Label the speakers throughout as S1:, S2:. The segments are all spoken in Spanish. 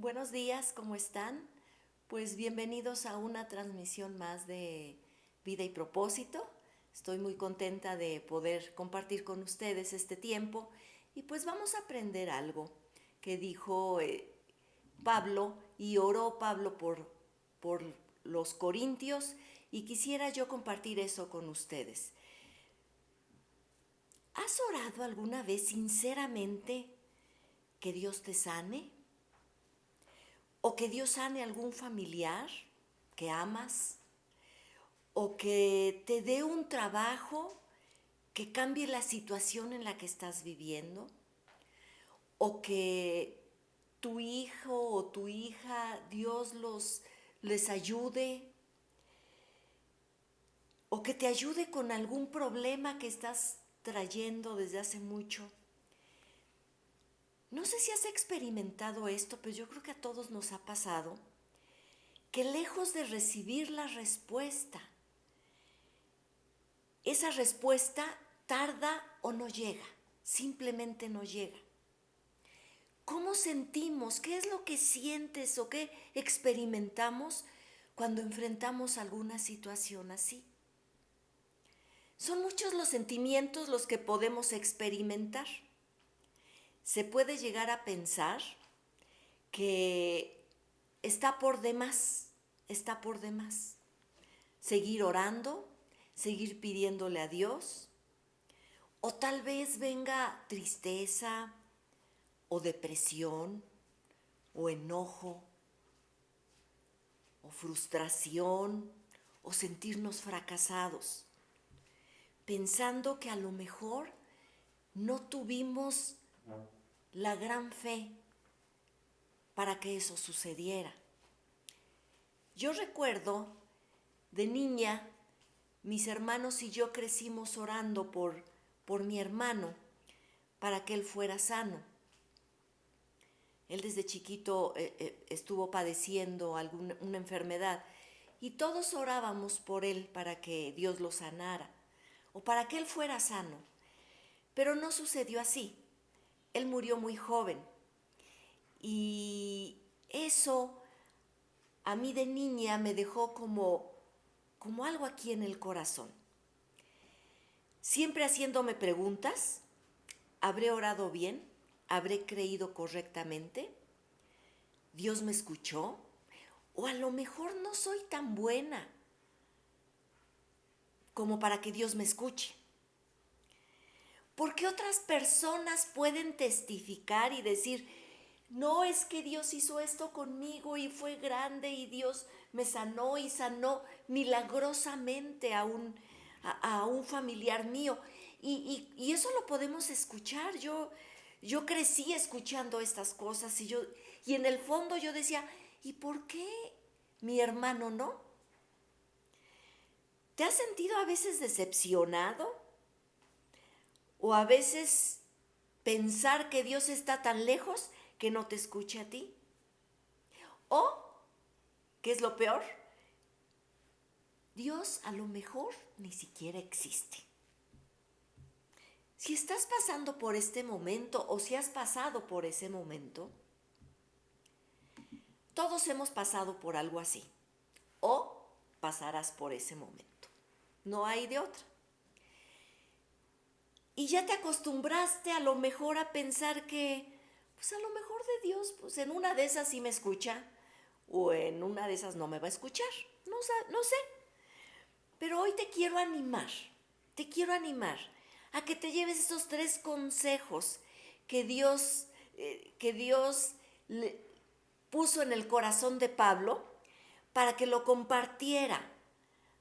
S1: Buenos días, ¿cómo están? Pues bienvenidos a una transmisión más de Vida y Propósito. Estoy muy contenta de poder compartir con ustedes este tiempo y pues vamos a aprender algo que dijo Pablo y oró Pablo por los corintios y quisiera yo compartir eso con ustedes. ¿Has orado alguna vez sinceramente que Dios te sane? ¿O que Dios sane a algún familiar que amas? ¿O que te dé un trabajo que cambie la situación en la que estás viviendo? ¿O que tu hijo o tu hija, Dios les ayude? ¿O que te ayude con algún problema que estás trayendo desde hace mucho? No sé si has experimentado esto, pero yo creo que a todos nos ha pasado que lejos de recibir la respuesta, esa respuesta tarda o no llega, simplemente no llega. ¿Cómo sentimos? ¿Qué es lo que sientes o qué experimentamos cuando enfrentamos alguna situación así? Son muchos los sentimientos los que podemos experimentar. Se puede llegar a pensar que está por demás seguir orando, seguir pidiéndole a Dios, o tal vez venga tristeza o depresión o enojo o frustración o sentirnos fracasados, pensando que a lo mejor no tuvimos la gran fe para que eso sucediera. Yo recuerdo de niña, mis hermanos y yo crecimos orando por mi hermano para que él fuera sano. Él desde chiquito estuvo padeciendo una enfermedad y todos orábamos por él para que Dios lo sanara o para que él fuera sano. Pero no sucedió así. Él murió muy joven y eso a mí de niña me dejó como algo aquí en el corazón. Siempre haciéndome preguntas, ¿habré orado bien? ¿Habré creído correctamente? ¿Dios me escuchó? O a lo mejor no soy tan buena como para que Dios me escuche. Porque otras personas pueden testificar y decir, no, es que Dios hizo esto conmigo y fue grande y Dios me sanó y sanó milagrosamente a un familiar mío. Y eso lo podemos escuchar. Yo crecí escuchando estas cosas y en el fondo yo decía, ¿y por qué mi hermano no? ¿Te has sentido a veces decepcionado? ¿O a veces pensar que Dios está tan lejos que no te escuche a ti? ¿O, qué es lo peor? Dios a lo mejor ni siquiera existe. Si estás pasando por este momento o si has pasado por ese momento, todos hemos pasado por algo así o pasarás por ese momento. No hay de otra. Y ya te acostumbraste a lo mejor a pensar que, pues a lo mejor de Dios, pues en una de esas sí me escucha o en una de esas no me va a escuchar. No sé. Pero hoy te quiero animar a que te lleves estos 3 consejos que Dios le puso en el corazón de Pablo para que lo compartiera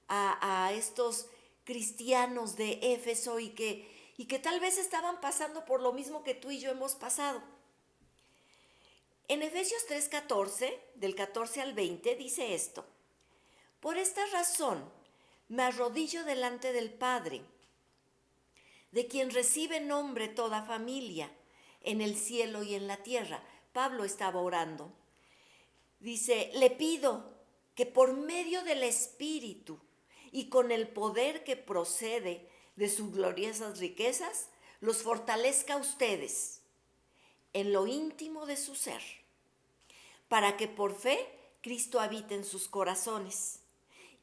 S1: a estos cristianos de Éfeso y que tal vez estaban pasando por lo mismo que tú y yo hemos pasado. En Efesios 3:14, del 14 al 20, dice esto: por esta razón me arrodillo delante del Padre, de quien recibe nombre toda familia, en el cielo y en la tierra. Pablo estaba orando. Dice, le pido que por medio del Espíritu y con el poder que procede de sus gloriosas riquezas, los fortalezca a ustedes en lo íntimo de su ser, para que por fe Cristo habite en sus corazones.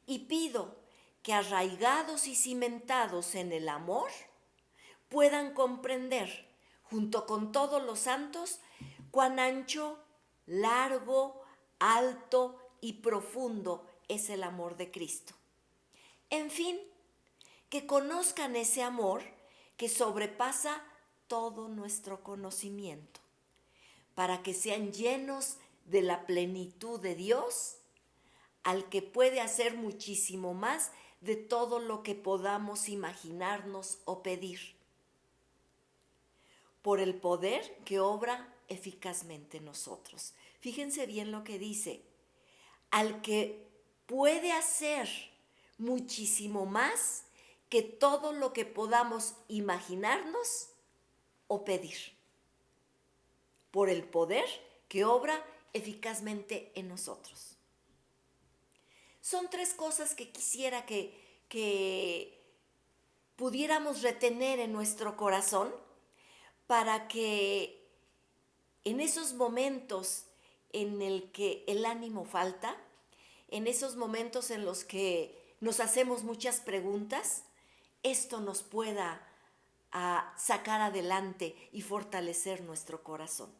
S1: Y pido que arraigados y cimentados en el amor, puedan comprender, junto con todos los santos, cuán ancho, largo, alto y profundo es el amor de Cristo. En fin, que conozcan ese amor que sobrepasa todo nuestro conocimiento, para que sean llenos de la plenitud de Dios, al que puede hacer muchísimo más de todo lo que podamos imaginarnos o pedir, por el poder que obra eficazmente en nosotros. Fíjense bien lo que dice, al que puede hacer muchísimo más que todo lo que podamos imaginarnos o pedir, por el poder que obra eficazmente en nosotros. Son tres cosas que quisiera que pudiéramos retener en nuestro corazón para que en esos momentos en el que el ánimo falta, en esos momentos en los que nos hacemos muchas preguntas, esto nos pueda sacar adelante y fortalecer nuestro corazón.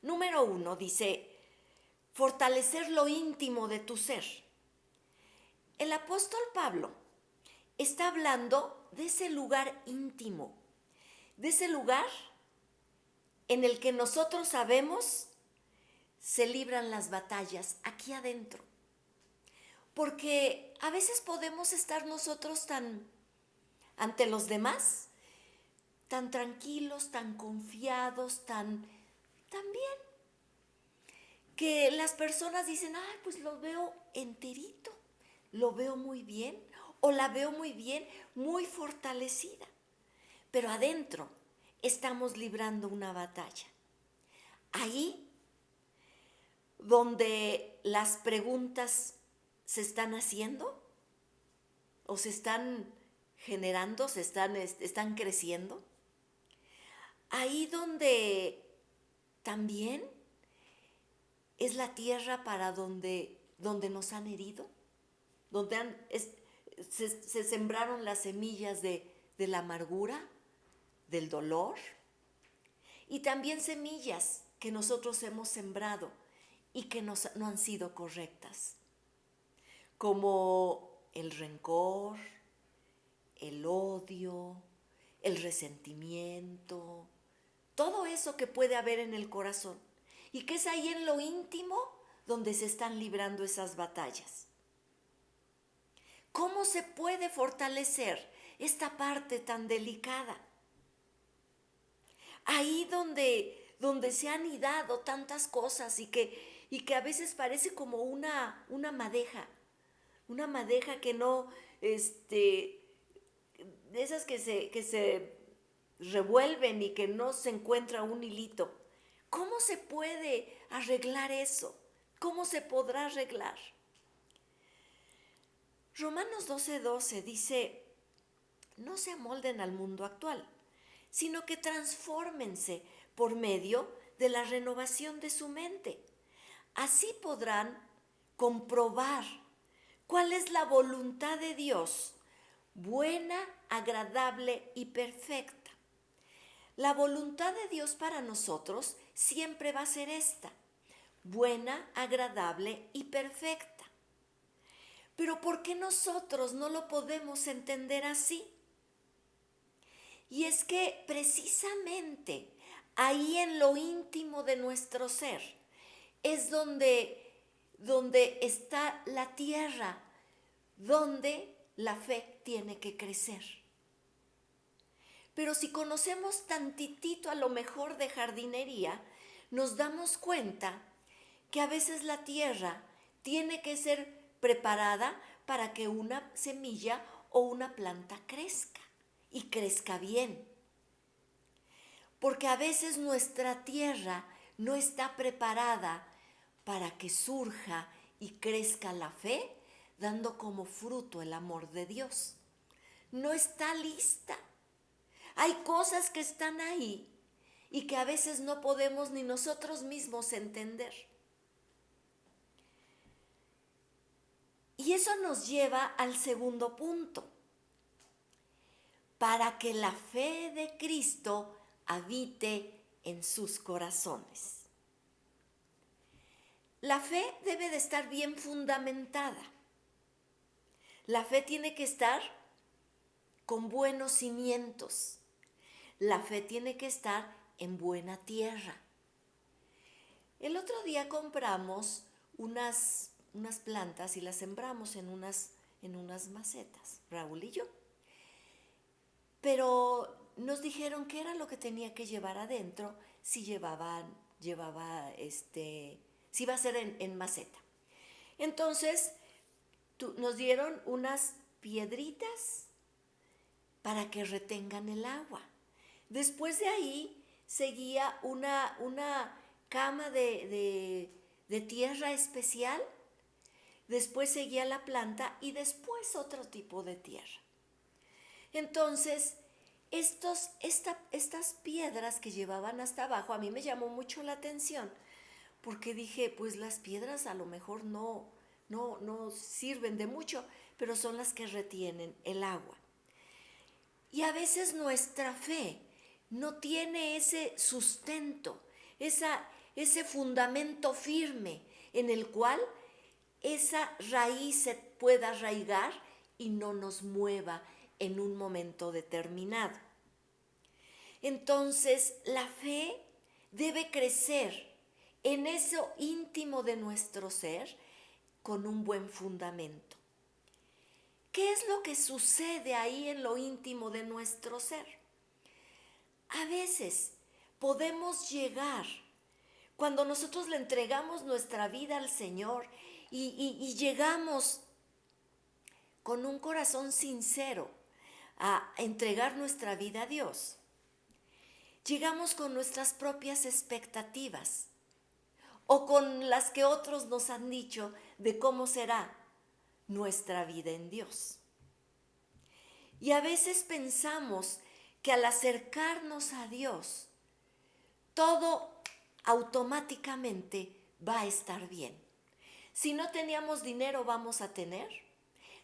S1: Número 1 dice, fortalecer lo íntimo de tu ser. El apóstol Pablo está hablando de ese lugar íntimo, de ese lugar en el que nosotros sabemos se libran las batallas aquí adentro. Porque a veces podemos estar nosotros ante los demás, tan tranquilos, tan confiados, tan bien, que las personas dicen, ay, pues lo veo enterito, lo veo muy bien, o la veo muy bien, muy fortalecida. Pero adentro estamos librando una batalla. Ahí donde las preguntas se están haciendo o se están generando, están creciendo. Ahí donde también es la tierra para donde nos han herido, donde se sembraron las semillas de la amargura, del dolor, y también semillas que nosotros hemos sembrado y que no han sido correctas, como el rencor, el odio, el resentimiento, todo eso que puede haber en el corazón y que es ahí en lo íntimo donde se están librando esas batallas. ¿Cómo se puede fortalecer esta parte tan delicada? Ahí donde se han anidado tantas cosas y que a veces parece como una madeja que no, de esas que se revuelven y que no se encuentra un hilito. ¿Cómo se puede arreglar eso? ¿Cómo se podrá arreglar? Romanos 12:12 dice, no se amolden al mundo actual, sino que transfórmense por medio de la renovación de su mente. Así podrán comprobar cuál es la voluntad de Dios, buena, agradable y perfecta. La voluntad de Dios para nosotros siempre va a ser esta, buena, agradable y perfecta. Pero ¿por qué nosotros no lo podemos entender así? Y es que precisamente ahí en lo íntimo de nuestro ser es donde está la tierra, donde la fe tiene que crecer. Pero si conocemos tantitito a lo mejor de jardinería, nos damos cuenta que a veces la tierra tiene que ser preparada para que una semilla o una planta crezca y crezca bien. Porque a veces nuestra tierra no está preparada para que surja y crezca la fe, dando como fruto el amor de Dios. No está lista. Hay cosas que están ahí y que a veces no podemos ni nosotros mismos entender. Y eso nos lleva al segundo punto. Para que la fe de Cristo habite en sus corazones. La fe debe de estar bien fundamentada. La fe tiene que estar con buenos cimientos. La fe tiene que estar en buena tierra. El otro día compramos unas plantas y las sembramos en unas macetas, Raúl y yo. Pero nos dijeron qué era lo que tenía que llevar adentro si si iba a ser en maceta. Entonces nos dieron unas piedritas para que retengan el agua. Después de ahí seguía una cama de tierra especial. Después seguía la planta y después otro tipo de tierra. Entonces, estas piedras que llevaban hasta abajo, a mí me llamó mucho la atención, porque dije, pues las piedras a lo mejor no sirven de mucho, pero son las que retienen el agua. Y a veces nuestra fe no tiene ese sustento, ese fundamento firme en el cual esa raíz se pueda arraigar y no nos mueva en un momento determinado. Entonces, la fe debe crecer en eso íntimo de nuestro ser con un buen fundamento. ¿Qué es lo que sucede ahí en lo íntimo de nuestro ser? A veces podemos llegar, cuando nosotros le entregamos nuestra vida al Señor y llegamos con un corazón sincero a entregar nuestra vida a Dios, llegamos con nuestras propias expectativas o con las que otros nos han dicho de cómo será nuestra vida en Dios. Y a veces pensamos que al acercarnos a Dios, todo automáticamente va a estar bien. Si no teníamos dinero, vamos a tener.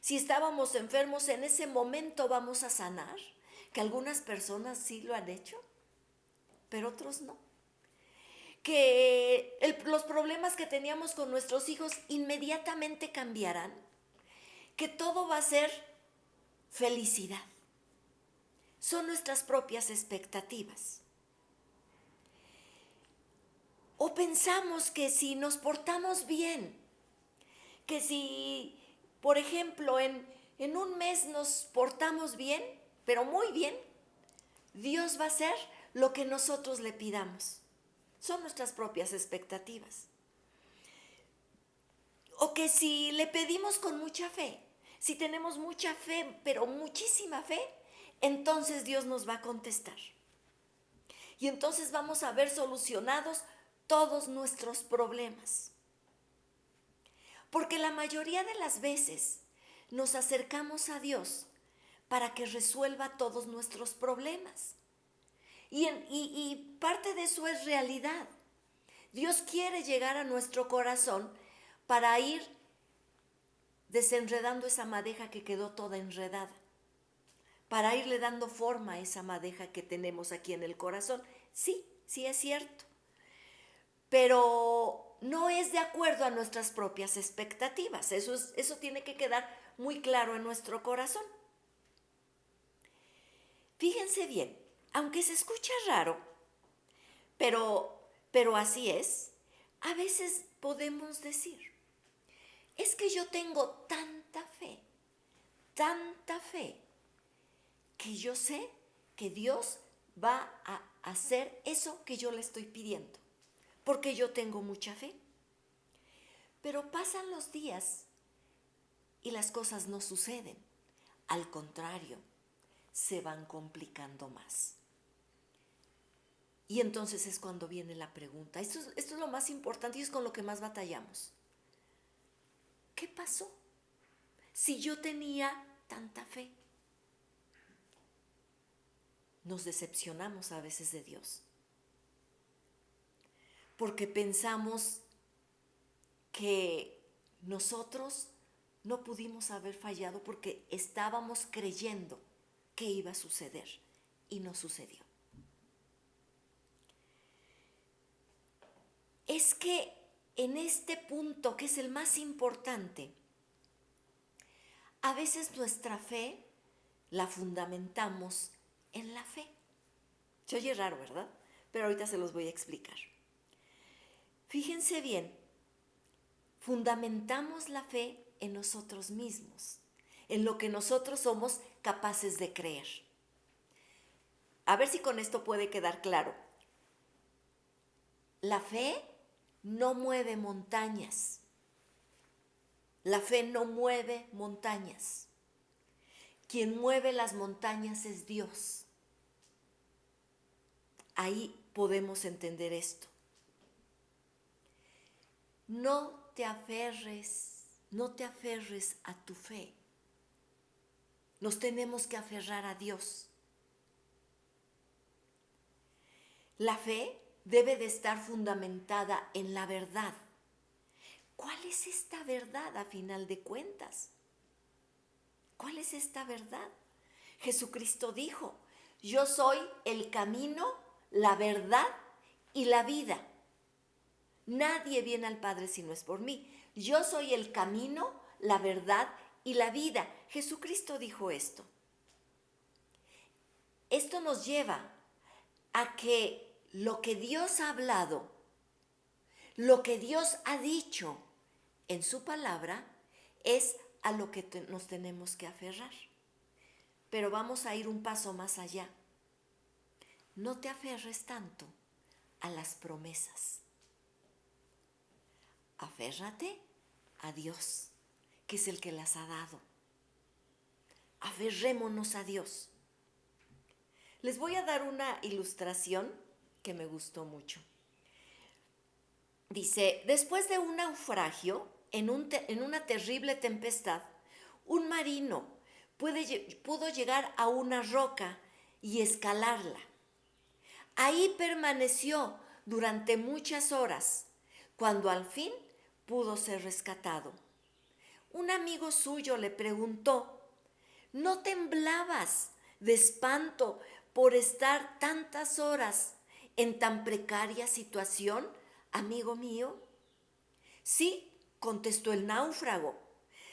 S1: Si estábamos enfermos, en ese momento vamos a sanar, que algunas personas sí lo han hecho, pero otros no. Que los problemas que teníamos con nuestros hijos inmediatamente cambiarán, que todo va a ser felicidad. Son nuestras propias expectativas. O pensamos que si nos portamos bien, que si, por ejemplo, en un mes nos portamos bien, pero muy bien, Dios va a hacer lo que nosotros le pidamos. Son nuestras propias expectativas. O que si le pedimos con mucha fe, si tenemos mucha fe, pero muchísima fe, entonces Dios nos va a contestar. Y entonces vamos a ver solucionados todos nuestros problemas. Porque la mayoría de las veces nos acercamos a Dios para que resuelva todos nuestros problemas. Y parte de eso es realidad. Dios quiere llegar a nuestro corazón para ir desenredando esa madeja que quedó toda enredada, para irle dando forma a esa madeja que tenemos aquí en el corazón. Sí, sí es cierto, pero no es de acuerdo a nuestras propias expectativas. Eso tiene que quedar muy claro en nuestro corazón. Fíjense bien, aunque se escucha raro, pero así es, a veces podemos decir, es que yo tengo tanta fe, que yo sé que Dios va a hacer eso que yo le estoy pidiendo, porque yo tengo mucha fe. Pero pasan los días y las cosas no suceden. Al contrario, se van complicando más. Y entonces es cuando viene la pregunta. Esto es lo más importante y es con lo que más batallamos. ¿Qué pasó? Si yo tenía tanta fe. Nos decepcionamos a veces de Dios. Porque pensamos que nosotros no pudimos haber fallado porque estábamos creyendo que iba a suceder y no sucedió. Es que en este punto, que es el más importante, a veces nuestra fe la fundamentamos en la fe. Se oye raro, ¿verdad? Pero ahorita se los voy a explicar. Fíjense bien, fundamentamos la fe en nosotros mismos, en lo que nosotros somos capaces de creer. A ver si con esto puede quedar claro. La fe no mueve montañas. La fe no mueve montañas. Quien mueve las montañas es Dios. Ahí podemos entender esto. No te aferres a tu fe. Nos tenemos que aferrar a Dios. La fe debe de estar fundamentada en la verdad. ¿Cuál es esta verdad a final de cuentas? ¿Cuál es esta verdad? Jesucristo dijo, yo soy el camino, la verdad y la vida. Nadie viene al Padre si no es por mí. Yo soy el camino, la verdad y la vida. Jesucristo dijo esto. Esto nos lleva a que lo que Dios ha hablado, lo que Dios ha dicho en su palabra, es a lo que nos tenemos que aferrar. Pero vamos a ir un paso más allá. No te aferres tanto a las promesas. Aférrate a Dios, que es el que las ha dado. Aferrémonos a Dios. Les voy a dar una ilustración que me gustó mucho. Dice, después de un naufragio, en una terrible tempestad, un marino pudo llegar a una roca y escalarla. Ahí permaneció durante muchas horas, cuando al fin pudo ser rescatado. Un amigo suyo le preguntó, ¿no temblabas de espanto por estar tantas horas en tan precaria situación, amigo mío? Sí, contestó el náufrago.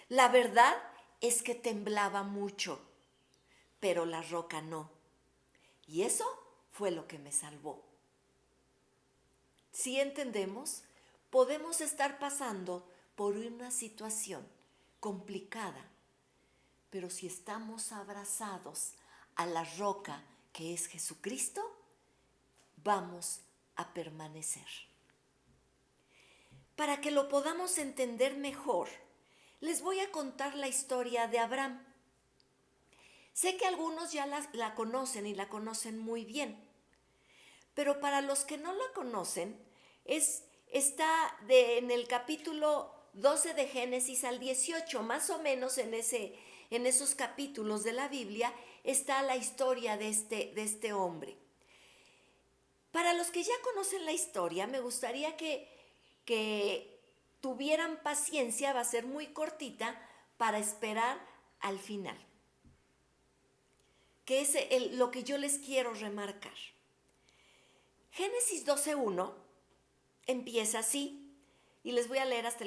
S1: La verdad es que temblaba mucho, pero la roca no. Y eso fue lo que me salvó. Si entendemos, podemos estar pasando por una situación complicada, pero si estamos abrazados a la roca que es Jesucristo, vamos a permanecer. Para que lo podamos entender mejor, les voy a contar la historia de Abraham. Sé que algunos ya la conocen y la conocen muy bien, pero para los que no la conocen, está en el capítulo 12 de Génesis al 18, más o menos en esos capítulos de la Biblia está la historia de este hombre. Para los que ya conocen la historia, me gustaría que tuvieran paciencia, va a ser muy cortita, para esperar al final, que es lo que yo les quiero remarcar. Génesis 12:1 empieza así, y les voy a leer hasta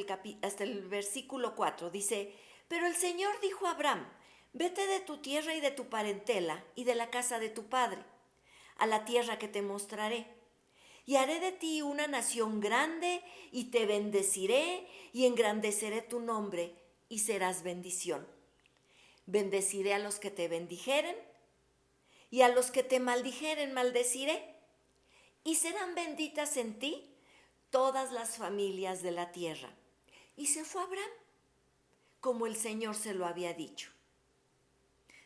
S1: el versículo 4. Dice, pero el Señor dijo a Abraham, vete de tu tierra y de tu parentela y de la casa de tu padre, a la tierra que te mostraré. Y haré de ti una nación grande, y te bendeciré, y engrandeceré tu nombre, y serás bendición. Bendeciré a los que te bendijeren, y a los que te maldijeren maldeciré, y serán benditas en ti todas las familias de la tierra. Y se fue Abraham, como el Señor se lo había dicho.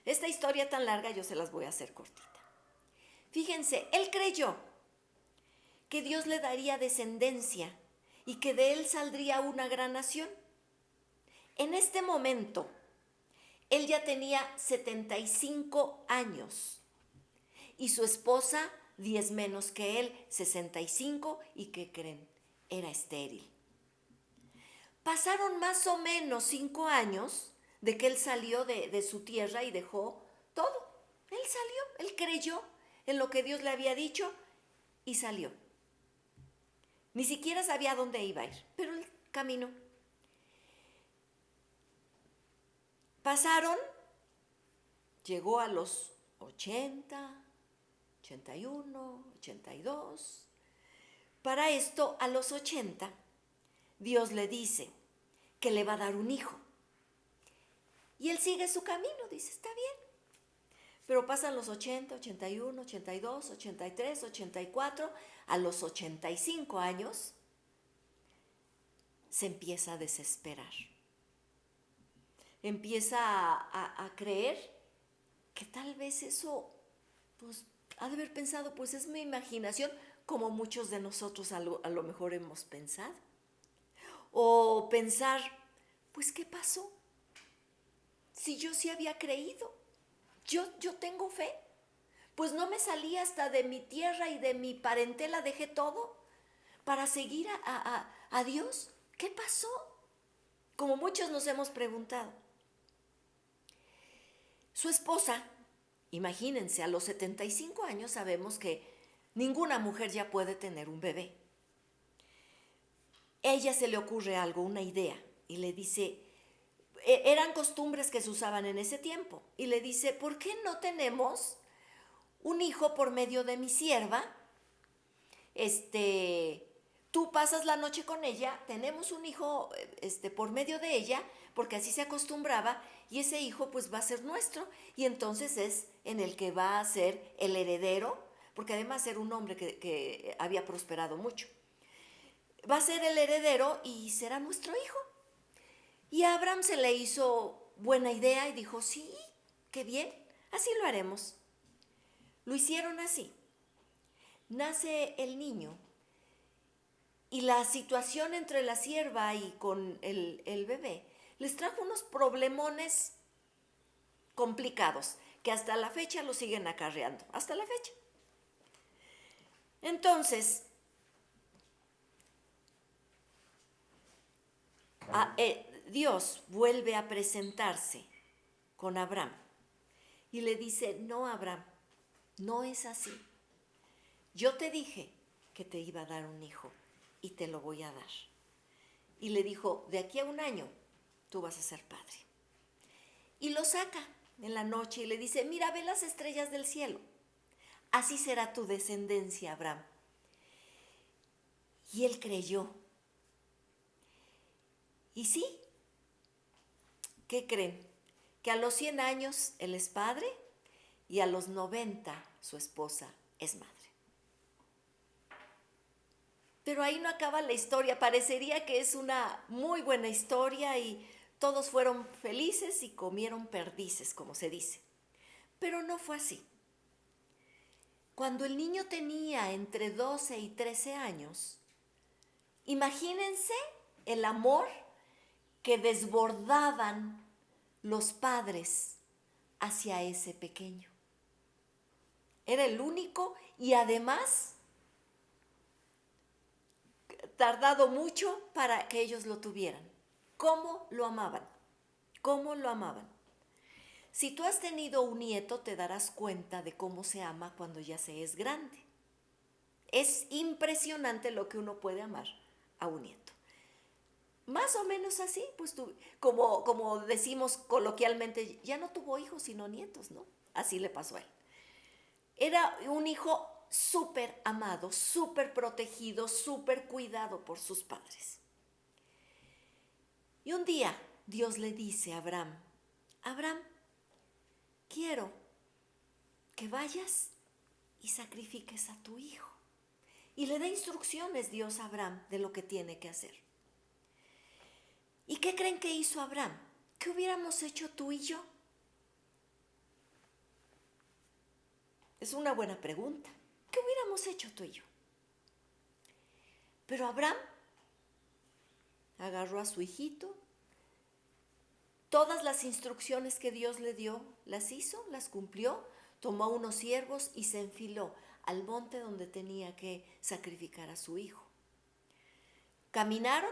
S1: Esta historia tan larga yo se las voy a hacer cortita. Fíjense, él creyó que Dios le daría descendencia y que de él saldría una gran nación. En este momento, él ya tenía 75 años y su esposa 10 menos que él, 65, y ¿qué creen? Era estéril. Pasaron más o menos 5 años de que él salió de su tierra y dejó todo. Él salió, él creyó en lo que Dios le había dicho y salió. Ni siquiera sabía a dónde iba a ir, pero él caminó. Pasaron, llegó a los 80, 81, 82. Para esto, a los 80, Dios le dice que le va a dar un hijo. Y él sigue su camino, dice, está bien. Pero pasan los 80, 81, 82, 83, 84, a los 85 años, se empieza a desesperar. Empieza a creer que tal vez eso, pues, ha de haber pensado, pues es mi imaginación, como muchos de nosotros a lo mejor hemos pensado. O pensar, pues, ¿qué pasó? Si yo sí había creído, yo tengo fe. Pues no me salí hasta de mi tierra y de mi parentela, dejé todo para seguir a Dios. ¿Qué pasó? Como muchos nos hemos preguntado. Su esposa, imagínense, a los 75 años sabemos que ninguna mujer ya puede tener un bebé. Ella se le ocurre algo, una idea, y le dice, eran costumbres que se usaban en ese tiempo, y le dice, ¿por qué no tenemos un hijo por medio de mi sierva? Tú pasas la noche con ella, tenemos un hijo por medio de ella, porque así se acostumbraba, y ese hijo pues va a ser nuestro, y entonces es en el que va a ser el heredero, porque además era un hombre que había prosperado mucho. Va a ser el heredero y será nuestro hijo. Y a Abraham se le hizo buena idea y dijo, sí, qué bien, así lo haremos. Lo hicieron así. Nace el niño y la situación entre la sierva y con el bebé les trajo unos problemones complicados que hasta la fecha lo siguen acarreando, hasta la fecha. Entonces, Dios vuelve a presentarse con Abraham y le dice, no, Abraham, no es así. Yo te dije que te iba a dar un hijo y te lo voy a dar. Y le dijo, de aquí a un año tú vas a ser padre. Y lo saca en la noche y le dice, mira, ve las estrellas del cielo. Así será tu descendencia, Abraham. Y él creyó. Y sí, ¿qué creen? Que a los 100 años él es padre y a los 90 su esposa es madre. Pero ahí no acaba la historia, parecería que es una muy buena historia y todos fueron felices y comieron perdices, como se dice. Pero no fue así. Cuando el niño tenía entre 12 y 13 años, imagínense el amor que desbordaban los padres hacia ese pequeño. Era el único y además tardado mucho para que ellos lo tuvieran. ¿Cómo lo amaban? ¿Cómo lo amaban? Si tú has tenido un nieto, te darás cuenta de cómo se ama cuando ya se es grande. Es impresionante lo que uno puede amar a un nieto. Más o menos así, pues como decimos coloquialmente, ya no tuvo hijos sino nietos, ¿no? Así le pasó a él. Era un hijo súper amado, súper protegido, súper cuidado por sus padres. Y un día Dios le dice a Abraham, Abraham, quiero que vayas y sacrifiques a tu hijo. Y le da instrucciones Dios a Abraham de lo que tiene que hacer. ¿Y qué creen que hizo Abraham? ¿Qué hubiéramos hecho tú y yo? Es una buena pregunta. ¿Qué hubiéramos hecho tú y yo? Pero Abraham agarró a su hijito, todas las instrucciones que Dios le dio, las hizo, las cumplió, tomó unos ciervos y se enfiló al monte donde tenía que sacrificar a su hijo. Caminaron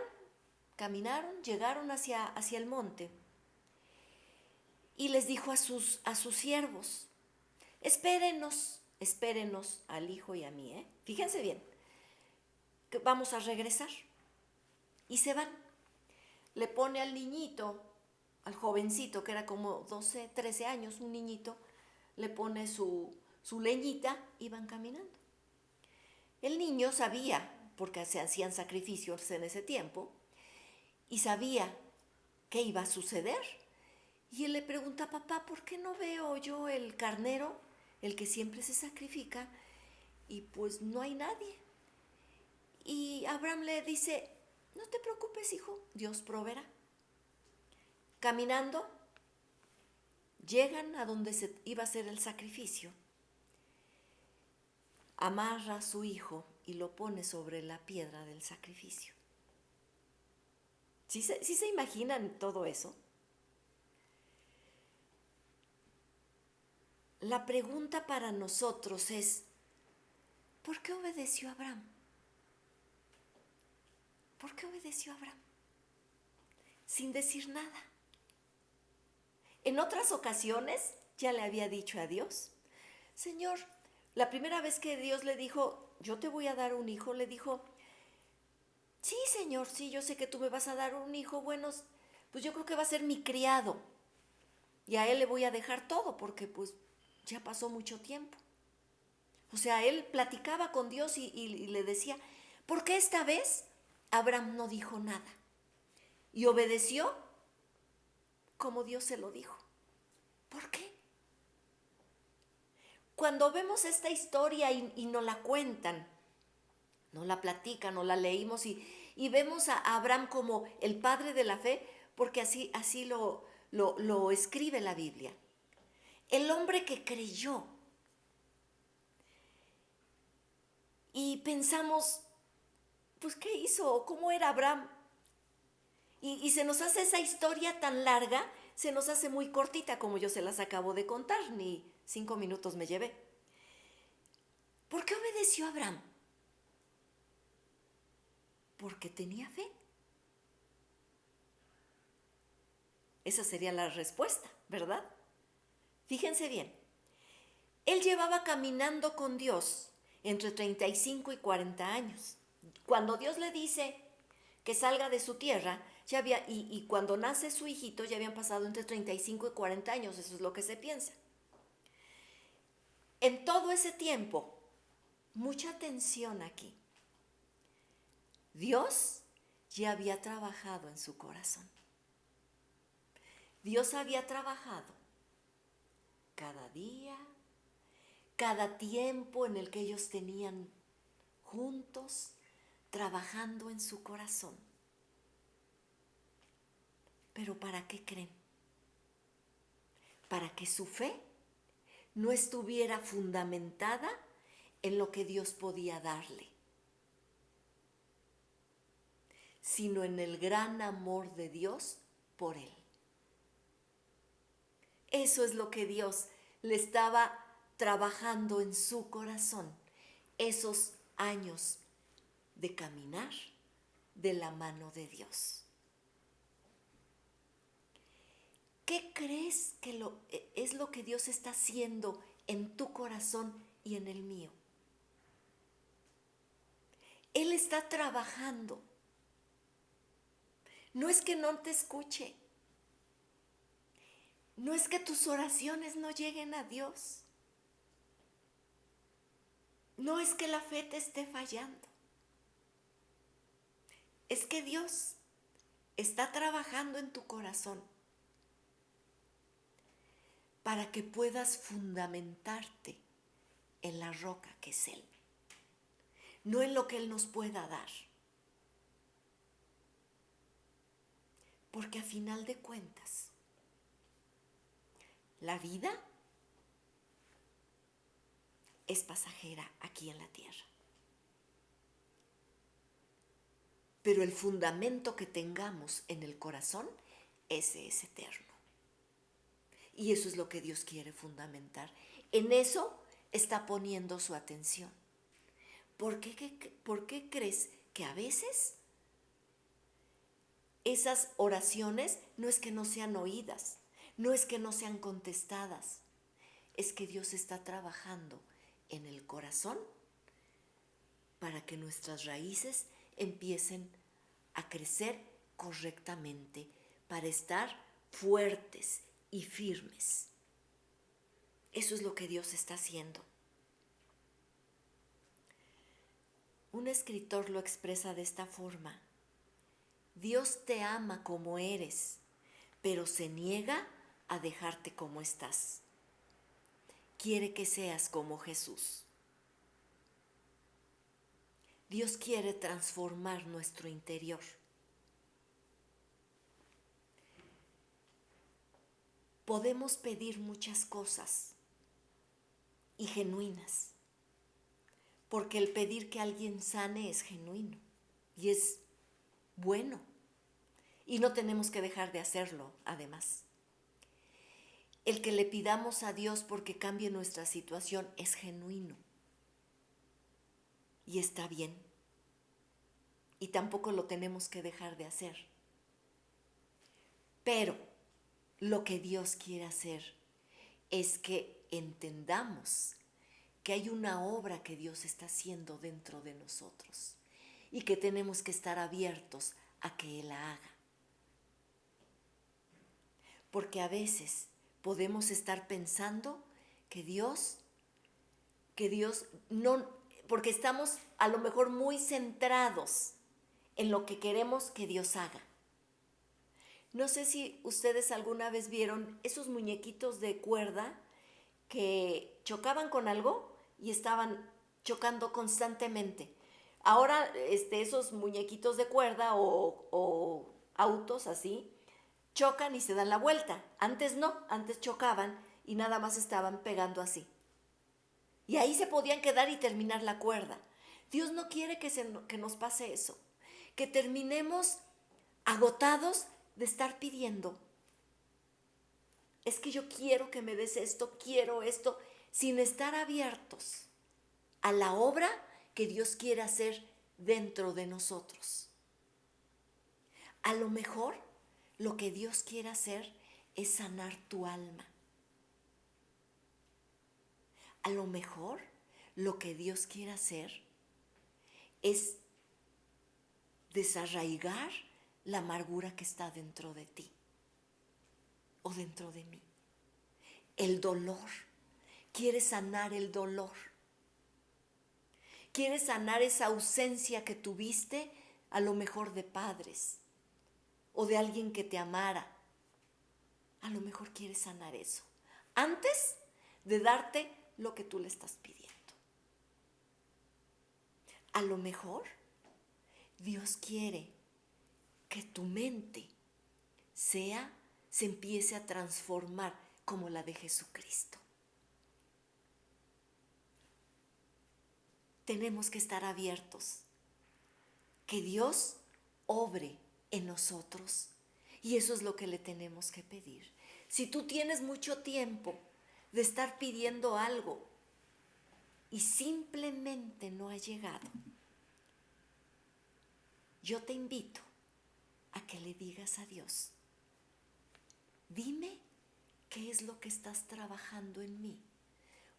S1: caminaron, llegaron hacia el monte y les dijo a sus siervos, espérenos al hijo y a mí, ¿eh? Fíjense bien, que vamos a regresar. Y se van. Le pone al niñito, al jovencito, que era como 12, 13 años, un niñito, le pone su leñita y van caminando. El niño sabía, porque se hacían sacrificios en ese tiempo, y sabía qué iba a suceder. Y él le pregunta, papá, ¿por qué no veo yo el carnero, el que siempre se sacrifica? Y pues no hay nadie. Y Abraham le dice, no te preocupes, hijo, Dios proveerá. Caminando, llegan a donde se iba a hacer el sacrificio. Amarra a su hijo y lo pone sobre la piedra del sacrificio. ¿Sí se imaginan todo eso? La pregunta para nosotros es, ¿por qué obedeció Abraham? ¿Por qué obedeció Abraham? Sin decir nada. En otras ocasiones ya le había dicho a Dios, Señor, la primera vez que Dios le dijo, yo te voy a dar un hijo, le dijo, sí, Señor, sí, yo sé que tú me vas a dar un hijo, bueno, pues yo creo que va a ser mi criado. Y a él le voy a dejar todo porque pues ya pasó mucho tiempo. O sea, él platicaba con Dios y le decía, ¿por qué esta vez Abraham no dijo nada? Y obedeció como Dios se lo dijo. ¿Por qué? Cuando vemos esta historia y nos la cuentan, nos la platican, nos la leímos y vemos a Abraham como el padre de la fe, porque así lo escribe la Biblia. El hombre que creyó. Y pensamos, pues, ¿qué hizo? ¿Cómo era Abraham? Y se nos hace esa historia tan larga, se nos hace muy cortita, como yo se las acabo de contar, ni 5 minutos me llevé. ¿Por qué obedeció Abraham? Porque tenía fe. Esa sería la respuesta, ¿verdad? Fíjense bien, él llevaba caminando con Dios entre 35 y 40 años. Cuando Dios le dice que salga de su tierra, y cuando nace su hijito ya habían pasado entre 35 y 40 años, eso es lo que se piensa. En todo ese tiempo, mucha atención aquí, Dios ya había trabajado en su corazón. Dios había trabajado cada día, cada tiempo en el que ellos tenían juntos, trabajando en su corazón. ¿Pero para qué creen? Para que su fe no estuviera fundamentada en lo que Dios podía darle, sino en el gran amor de Dios por él. Eso es lo que Dios le estaba trabajando en su corazón, esos años de caminar de la mano de Dios. ¿Qué crees que es lo que Dios está haciendo en tu corazón y en el mío? Él está trabajando. No es que no te escuche. No es que tus oraciones no lleguen a Dios. No es que la fe te esté fallando. Es que Dios está trabajando en tu corazón para que puedas fundamentarte en la roca que es Él, no en lo que Él nos pueda dar. Porque a final de cuentas, la vida es pasajera aquí en la tierra. Pero el fundamento que tengamos en el corazón, ese es eterno. Y eso es lo que Dios quiere fundamentar. En eso está poniendo su atención. ¿Por qué crees que a veces esas oraciones no es que no sean oídas, no es que no sean contestadas, es que Dios está trabajando en el corazón para que nuestras raíces empiecen a crecer correctamente, para estar fuertes y firmes. Eso es lo que Dios está haciendo. Un escritor lo expresa de esta forma: Dios te ama como eres, pero se niega a dejarte como estás. Quiere que seas como Jesús. Dios quiere transformar nuestro interior. Podemos pedir muchas cosas y genuinas, porque el pedir que alguien sane es genuino y es bueno, y no tenemos que dejar de hacerlo, además. El que le pidamos a Dios porque cambie nuestra situación es genuino y está bien, y tampoco lo tenemos que dejar de hacer. Pero lo que Dios quiere hacer es que entendamos que hay una obra que Dios está haciendo dentro de nosotros y que tenemos que estar abiertos a que Él la haga. Porque a veces podemos estar pensando que Dios no, porque estamos a lo mejor muy centrados en lo que queremos que Dios haga. No sé si ustedes alguna vez vieron esos muñequitos de cuerda que chocaban con algo y estaban chocando constantemente. Ahora esos muñequitos de cuerda o autos así chocan y se dan la vuelta. Antes no, antes chocaban y nada más estaban pegando así. Y ahí se podían quedar y terminar la cuerda. Dios no quiere que nos pase eso, que terminemos agotados de estar pidiendo. Es que yo quiero que me des esto, quiero esto, sin estar abiertos a la obra que Dios quiere hacer dentro de nosotros. A lo mejor lo que Dios quiere hacer es sanar tu alma. A lo mejor lo que Dios quiere hacer es desarraigar la amargura que está dentro de ti o dentro de mí. El dolor. Quiere sanar el dolor. Quiere sanar esa ausencia que tuviste, a lo mejor de padres o de alguien que te amara. A lo mejor quiere sanar eso antes de darte lo que tú le estás pidiendo. A lo mejor Dios quiere que tu mente se empiece a transformar como la de Jesucristo. Tenemos que estar abiertos, que Dios obre en nosotros, y eso es lo que le tenemos que pedir. Si tú tienes mucho tiempo de estar pidiendo algo y simplemente no ha llegado, yo te invito a que le digas a Dios: dime qué es lo que estás trabajando en mí,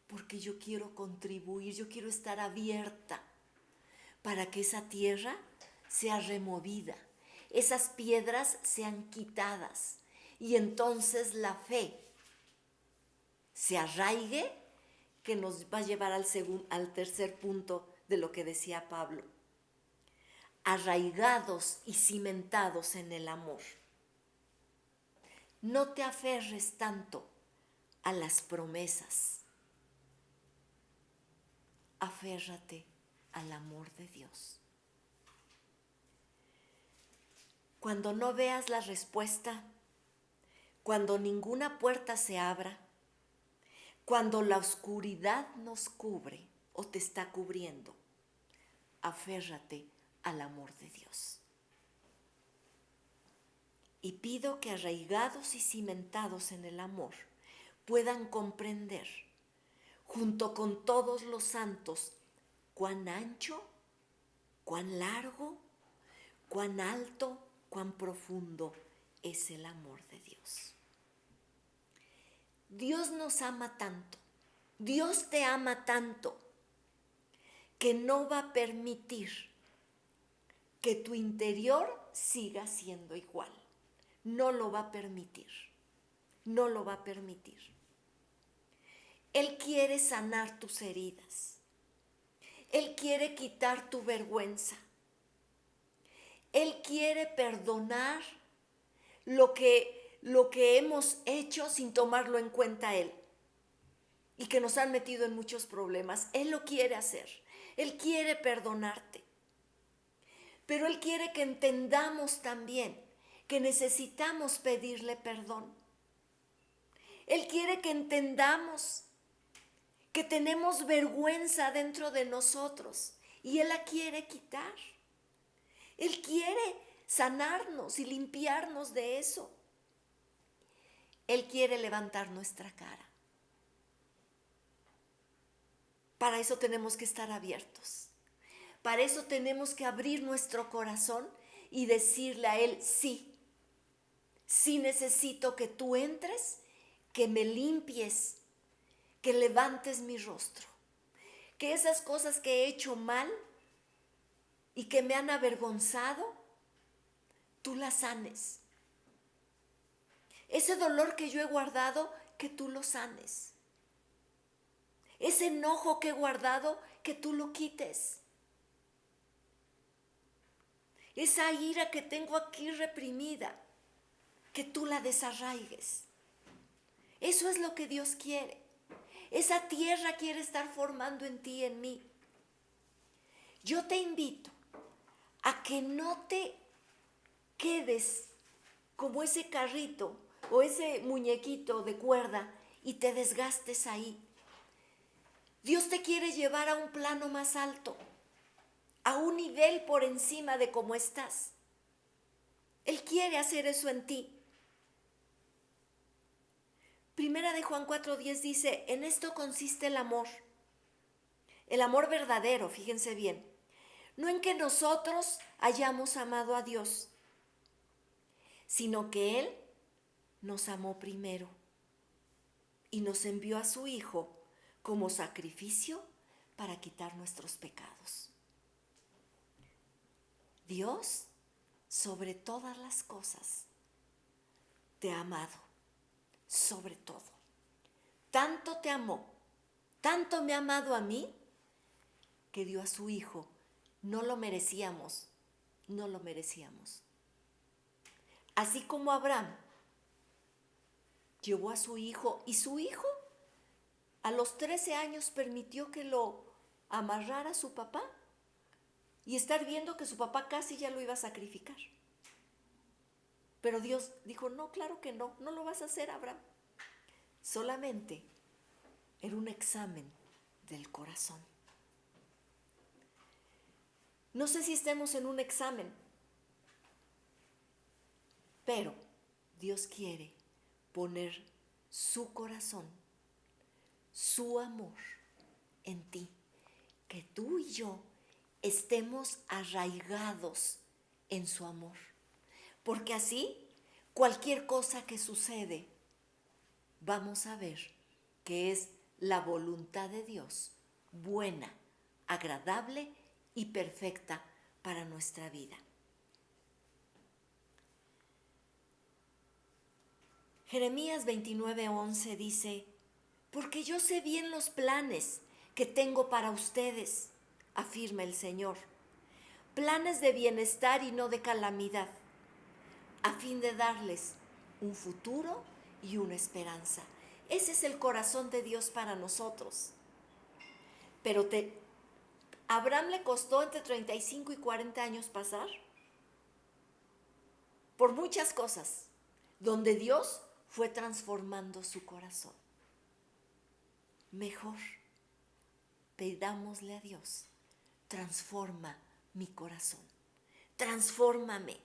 S1: porque yo quiero contribuir, yo quiero estar abierta para que esa tierra sea removida, esas piedras sean quitadas, y entonces la fe se arraigue, que nos va a llevar al tercer punto de lo que decía Pablo: arraigados y cimentados en el amor. No te aferres tanto a las promesas, aférrate al amor de Dios. Cuando no veas la respuesta, cuando ninguna puerta se abra, cuando la oscuridad nos cubre o te está cubriendo, aférrate al amor de Dios. Y pido que arraigados y cimentados en el amor puedan comprender, junto con todos los santos, cuán ancho, cuán largo, cuán alto, cuán profundo es el amor de Dios. Dios nos ama tanto, Dios te ama tanto, que no va a permitir que tu interior siga siendo igual. No lo va a permitir, no lo va a permitir. Él quiere sanar tus heridas, Él quiere quitar tu vergüenza, Él quiere perdonar lo que hemos hecho sin tomarlo en cuenta Él y que nos han metido en muchos problemas. Él lo quiere hacer, Él quiere perdonarte, pero Él quiere que entendamos también que necesitamos pedirle perdón. Él quiere que entendamos que tenemos vergüenza dentro de nosotros y Él la quiere quitar. Él quiere sanarnos y limpiarnos de eso. Él quiere levantar nuestra cara. Para eso tenemos que estar abiertos. Para eso tenemos que abrir nuestro corazón y decirle a Él, sí, sí necesito que tú entres, que me limpies, que levantes mi rostro, que esas cosas que he hecho mal y que me han avergonzado, tú las sanes. Ese dolor que yo he guardado, que tú lo sanes. Ese enojo que he guardado, que tú lo quites. Esa ira que tengo aquí reprimida, que tú la desarraigues. Eso es lo que Dios quiere. Esa tierra quiere estar formando en ti y en mí. Yo te invito a que no te quedes como ese carrito o ese muñequito de cuerda y te desgastes ahí. Dios te quiere llevar a un plano más alto, a un nivel por encima de cómo estás. Él quiere hacer eso en ti. Primera de Juan 4:10 dice, en esto consiste el amor verdadero, fíjense bien, no en que nosotros hayamos amado a Dios, sino que Él nos amó primero y nos envió a su Hijo como sacrificio para quitar nuestros pecados. Dios, sobre todas las cosas, te ha amado, sobre todo. Tanto te amó, tanto me ha amado a mí, que dio a su Hijo. No lo merecíamos, no lo merecíamos. Así como Abraham llevó a su hijo y su hijo a los 13 años permitió que lo amarrara a su papá y estar viendo que su papá casi ya lo iba a sacrificar. Pero Dios dijo, no, claro que no, no lo vas a hacer, Abraham. Solamente era un examen del corazón. No sé si estemos en un examen, pero Dios quiere poner su corazón, su amor en ti, que tú y yo estemos arraigados en su amor, porque así cualquier cosa que sucede, vamos a ver que es la voluntad de Dios, buena, agradable y perfecta para nuestra vida. Jeremías 29:11 dice, porque yo sé bien los planes que tengo para ustedes, afirma el Señor, planes de bienestar y no de calamidad, a fin de darles un futuro y una esperanza. Ese es el corazón de Dios para nosotros. Pero ¿a Abraham le costó entre 35 y 40 años pasar? Por muchas cosas, donde Dios fue transformando su corazón. Mejor pidámosle a Dios, transforma mi corazón, transfórmame,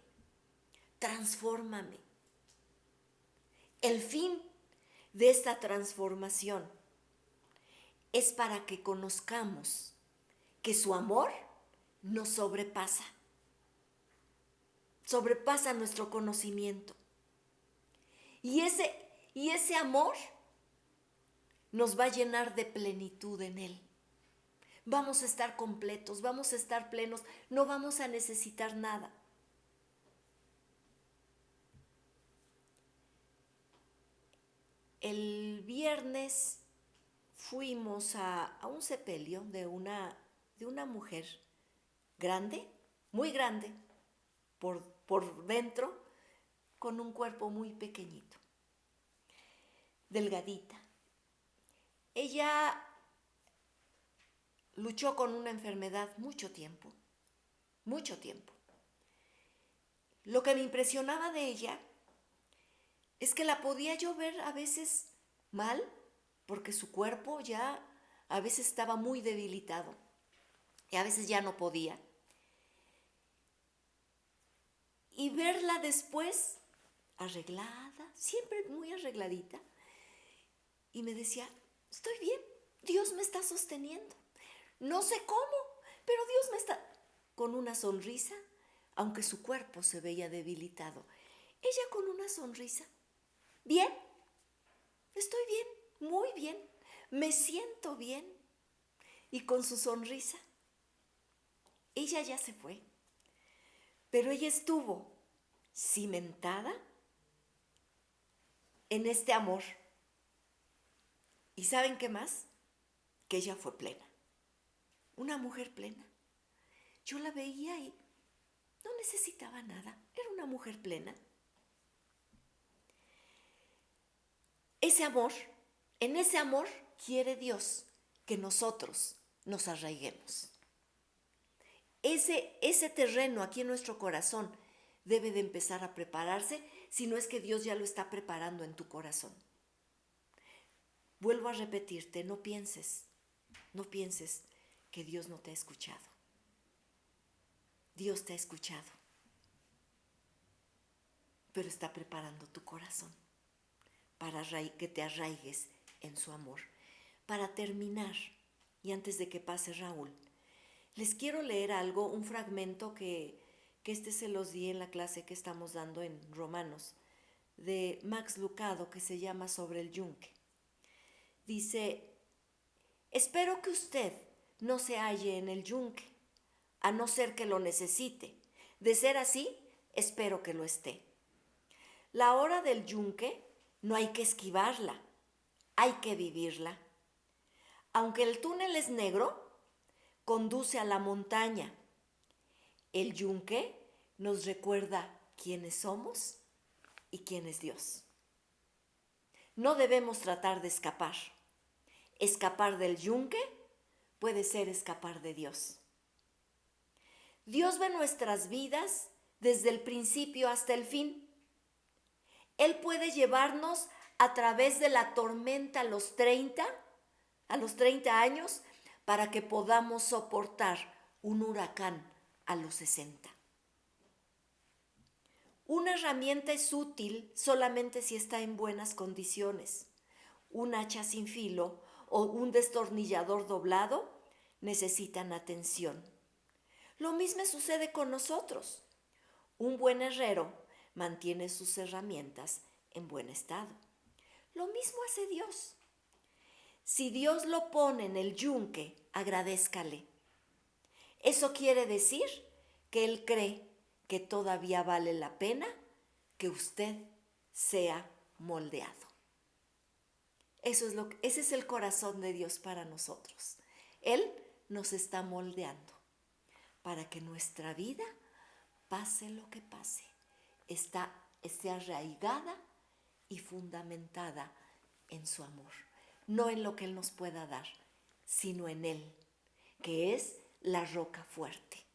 S1: transfórmame. El fin de esta transformación es para que conozcamos que su amor nos sobrepasa, sobrepasa nuestro conocimiento. Y ese amor nos va a llenar de plenitud en Él. Vamos a estar completos, vamos a estar plenos, no vamos a necesitar nada. El viernes fuimos a un sepelio de una mujer grande, muy grande, por dentro, con un cuerpo muy pequeñito, delgadita. Ella luchó con una enfermedad mucho tiempo, mucho tiempo. Lo que me impresionaba de ella es que la podía yo ver a veces mal, porque su cuerpo ya a veces estaba muy debilitado y a veces ya no podía. Y verla después arreglada, siempre muy arregladita, y me decía, estoy bien, Dios me está sosteniendo. No sé cómo, pero Dios me está... Con una sonrisa, aunque su cuerpo se veía debilitado. Ella con una sonrisa. Bien, estoy bien, muy bien, me siento bien. Y con su sonrisa. Ella ya se fue, pero ella estuvo cimentada en este amor. ¿Y saben qué más? Que ella fue plena. Una mujer plena. Yo la veía y no necesitaba nada. Era una mujer plena. Ese amor, en ese amor quiere Dios que nosotros nos arraiguemos. Ese terreno aquí en nuestro corazón debe de empezar a prepararse, si no es que Dios ya lo está preparando en tu corazón. Vuelvo a repetirte, no pienses que Dios no te ha escuchado. Dios te ha escuchado, pero está preparando tu corazón para que te arraigues en su amor. Para terminar, y antes de que pase Raúl, les quiero leer algo, un fragmento que se los di en la clase que estamos dando en Romanos, de Max Lucado, que se llama Sobre el yunque. Dice, espero que usted no se halle en el yunque, a no ser que lo necesite. De ser así, espero que lo esté. La hora del yunque no hay que esquivarla, hay que vivirla. Aunque el túnel es negro, conduce a la montaña. El yunque nos recuerda quiénes somos y quién es Dios. No debemos tratar de escapar. Escapar del yunque puede ser escapar de Dios. Dios ve nuestras vidas desde el principio hasta el fin. Él puede llevarnos a través de la tormenta a los 30 años, para que podamos soportar un huracán a los 60. Una herramienta es útil solamente si está en buenas condiciones. Un hacha sin filo o un destornillador doblado necesitan atención. Lo mismo sucede con nosotros. Un buen herrero mantiene sus herramientas en buen estado. Lo mismo hace Dios. Si Dios lo pone en el yunque, agradézcale. Eso quiere decir que Él cree que todavía vale la pena que usted sea moldeado. Ese es el corazón de Dios para nosotros. Él nos está moldeando para que nuestra vida, pase lo que pase, esté arraigada y fundamentada en su amor. No en lo que Él nos pueda dar, sino en Él, que es la roca fuerte.